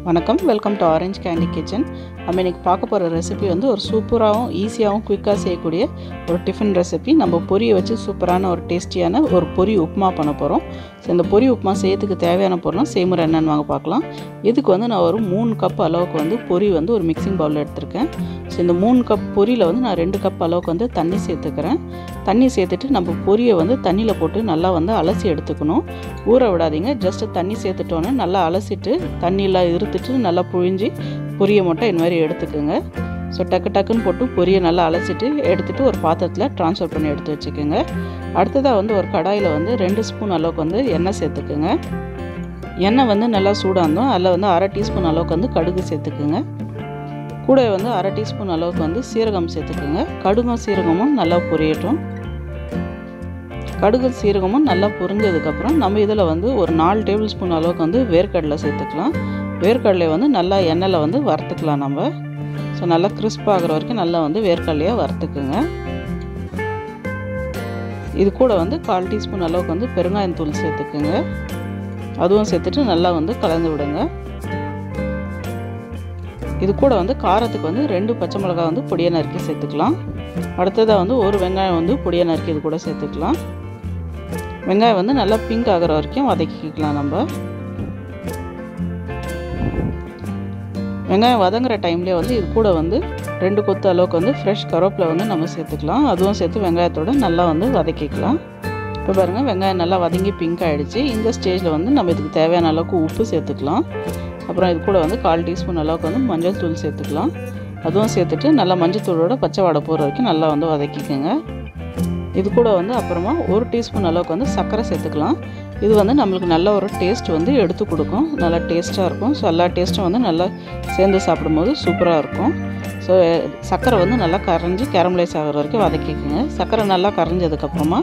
வணக்கம், welcome to orange candy kitchen. நம்ம இன்றைக்கி பார்க்க போகிற ரெசிபி வந்து ஒரு சூப்பராகவும் ஈஸியாகவும் குயிக்காக செய்யக்கூடிய ஒரு டிஃபன் ரெசிபி. நம்ம பொரியை வச்சு சூப்பரான ஒரு டேஸ்டியான ஒரு பொரி உப்புமா பண்ண போகிறோம். ஸோ இந்த பொரி உப்புமா செய்யறதுக்கு தேவையான பொருளும் செய்முறை என்னென்னு வாங்க பார்க்கலாம். இதுக்கு வந்து நான் ஒரு 3 கப் அளவுக்கு வந்து பொரி வந்து ஒரு மிக்சிங் பவுலில் எடுத்திருக்கேன். ஸோ இந்த 3 கப் பொரியில் வந்து நான் 2 கப் அளவுக்கு வந்து தண்ணி சேர்த்துக்கிறேன். தண்ணி சேர்த்துட்டு நம்ம பொரியை வந்து தண்ணியில் போட்டு நல்லா வந்து அலசி எடுத்துக்கணும். ஊற விடாதீங்க, ஜஸ்ட்டு தண்ணி சேர்த்துட்டோன்னே நல்லா அலசிட்டு தண்ணியெலாம் இருத்துட்டு நல்லா புழிஞ்சி பொரியை மட்டும் இந்த மாதிரி எடுத்துக்கோங்க. ஸோ டக்குன்னு போட்டு பொரியை நல்லா அலசிட்டு எடுத்துகிட்டு ஒரு பாத்திரத்தில் ட்ரான்ஸ்ஃபர் பண்ணி எடுத்து வச்சுக்கோங்க. அடுத்ததாக வந்து ஒரு கடாயில் வந்து 2 ஸ்பூன் அளவுக்கு வந்து எண்ணெய் சேர்த்துக்குங்க. எண்ணெய் வந்து நல்லா சூடாக இருந்தோம், அதில் வந்து 1/2 டீஸ்பூன் அளவுக்கு வந்து கடுகு சேர்த்துக்குங்க. கூட வந்து 1/2 டீஸ்பூன் அளவுக்கு வந்து சீரகம் சேர்த்துக்குங்க. கடுகும் சீரகமும் நல்லா பொரியட்டும். கடுகு சீரகமும் நல்லா பொரிஞ்சதுக்கப்புறம் நம்ம இதில் வந்து ஒரு 4 டேபிள் ஸ்பூன் அளவுக்கு வந்து வேர்க்கடலை சேர்த்துக்கலாம். வேர்க்கடலையை வந்து நல்லா எண்ணெயில் வந்து வறுத்துக்கலாம் நம்ம. ஸோ நல்லா கிறிஸ்பாகிற வரைக்கும் நல்லா வந்து வேர்க்கடலையை வறுத்துக்குங்க. இது கூட வந்து 1/4 டீஸ்பூன் அளவுக்கு வந்து பெருங்காயத்தூள் சேர்த்துக்குங்க. அதுவும் சேர்த்துட்டு நல்லா வந்து கலந்து விடுங்க. இது கூட வந்து காரத்துக்கு வந்து 2 பச்சை மிளகாய் வந்து பொடியை நறுக்கி சேர்த்துக்கலாம். அடுத்ததாக வந்து ஒரு வெங்காயம் வந்து பொடியை நறுக்கி இது கூட சேர்த்துக்கலாம். வெங்காயம் வந்து நல்லா பிங்க் ஆகிற வரைக்கும் வதக்கிக்கலாம் நம்ம. வெங்காயம் வதங்குற டைம்லேயே வந்து இது கூட வந்து 2 கொத்து அளவுக்கு வந்து ஃப்ரெஷ் கருவேப்பிலை வந்து நம்ம சேர்த்துக்கலாம். அதுவும் சேர்த்து வெங்காயத்தோடு நல்லா வந்து வதக்கிக்கலாம். இப்போ பாருங்கள், வெங்காயம் நல்லா வதங்கி பிங்க் ஆகிடுச்சு. இந்த ஸ்டேஜில் வந்து நம்ம இதுக்கு தேவையான அளவுக்கு உப்பு சேர்த்துக்கலாம். அப்புறம் இது கூட வந்து 1/4 டீஸ்பூன் அளவுக்கு வந்து மஞ்சள் தூள் சேர்த்துக்கலாம். அதுவும் சேர்த்துட்டு நல்லா மஞ்சள் தூளோட பச்சை வாடை போகிற வரைக்கும் நல்லா வந்து வதக்கிக்கோங்க. இது கூட வந்து அப்புறமா 1 டீஸ்பூன் அளவுக்கு வந்து சர்க்கரை சேர்த்துக்கலாம். இது வந்து நம்மளுக்கு நல்ல ஒரு டேஸ்ட் வந்து எடுத்து கொடுக்கும், நல்லா டேஸ்ட்டாக இருக்கும். ஸோ எல்லா டேஸ்ட்டும் வந்து நல்லா சேர்ந்து சாப்பிடும்போது சூப்பராக இருக்கும். ஸோ சர்க்கரை வந்து நல்லா கரைஞ்சி கேரமலைஸ் ஆகிற வரைக்கும் வதக்கிக்கோங்க. சர்க்கரை நல்லா கரைஞ்சதுக்கப்புறமா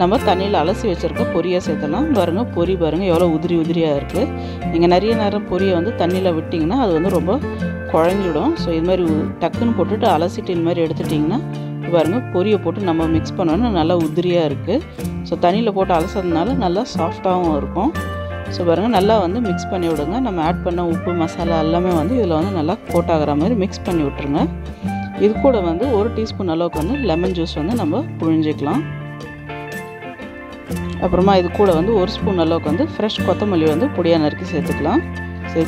நம்ம தண்ணியில் அலசி வச்சுருக்க பொரியை சேர்த்தலாம். பாருங்கள், பொரி பாருங்கள் எவ்வளோ உதிரியாக இருக்குது. நீங்கள் நிறைய நேரம் பொரியை வந்து தண்ணியில் விட்டிங்கன்னா அது வந்து ரொம்ப குழஞ்சிடும். ஸோ இது மாதிரி டக்குன்னு போட்டுட்டு அலசிட்டு இது மாதிரி எடுத்துட்டிங்கன்னா பாருங்கள், பொரியை போட்டு நம்ம மிக்ஸ் பண்ணோன்னா நல்லா உதிரியாக இருக்குது. ஸோ தண்ணியில் போட்டு அலசதுனால நல்லா சாஃப்டாகவும் இருக்கும். ஸோ பாருங்கள், நல்லா வந்து மிக்ஸ் பண்ணி விடுங்க. நம்ம ஆட் பண்ண உப்பு மசாலா எல்லாமே வந்து இதில் வந்து நல்லா கோட் ஆகிற மாதிரி மிக்ஸ் பண்ணி விட்டுருங்க. இது கூட வந்து 1 டீஸ்பூன் அளவுக்கு வந்து லெமன் ஜூஸ் வந்து நம்ம புழிஞ்சிக்கலாம். அப்புறமா இது கூட வந்து 1 ஸ்பூன் அளவுக்கு வந்து ஃப்ரெஷ் கொத்தமல்லி வந்து பொடியாக நறுக்கி சேர்த்துக்கலாம்.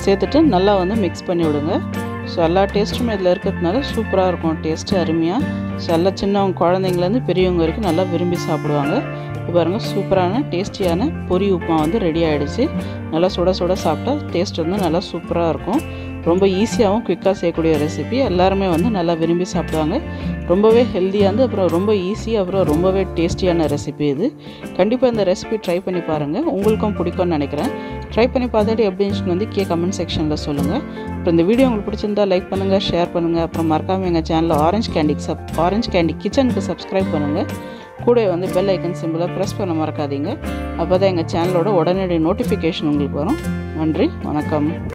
சேர்த்துட்டு நல்லா வந்து மிக்ஸ் பண்ணி விடுங்க. ஸோ எல்லா டேஸ்ட்டுமே இதில் இருக்கிறதுனால சூப்பராக இருக்கும், டேஸ்ட்டு அருமையாக. ஸோ எல்லா சின்னவங்க குழந்தைங்கலேருந்து பெரியவங்க வரைக்கும் நல்லா விரும்பி சாப்பிடுவாங்க. இப்போ பாருங்கள், சூப்பரான டேஸ்டியான பொரி உப்புமா வந்து ரெடி ஆகிடுச்சு. நல்லா சுட சாப்பிட்டா டேஸ்ட் வந்து நல்லா சூப்பராக இருக்கும். ரொம்ப ஈஸியாகவும் குயிக்காக செய்யக்கூடிய ரெசிபி. எல்லாருமே வந்து நல்லா விரும்பி சாப்பிடுவாங்க. ரொம்பவே ஹெல்த்தியானது, அப்புறம் ரொம்ப ஈஸியாக, அப்புறம் ரொம்பவே டேஸ்டியான ரெசிபி இது. கண்டிப்பாக இந்த ரெசிபி ட்ரை பண்ணி பாருங்கள், உங்களுக்கும் பிடிக்கும்னு நினைக்கிறேன். ட்ரை பண்ணி பார்த்துட்டு எப்படி இருந்துச்சுன்னு வந்து கமெண்ட் செக்ஷனில் சொல்லுங்கள். அப்புறம் இந்த வீடியோ உங்களுக்கு பிடிச்சிருந்தால் லைக் பண்ணுங்கள், ஷேர் பண்ணுங்கள். அப்புறம் மறக்காமல் எங்கள் சேனலில் ஆரஞ்ச் கேண்டி கிச்சனுக்கு சப்ஸ்கிரைப் பண்ணுங்கள். கூட வந்து பெல் ஐக்கன் சிம்பிளை ப்ரெஸ் பண்ண மறக்காதீங்க. அப்போ தான் எங்கள் சேனலோட உடனடி நோட்டிஃபிகேஷன் உங்களுக்கு வரும். நன்றி, வணக்கம்.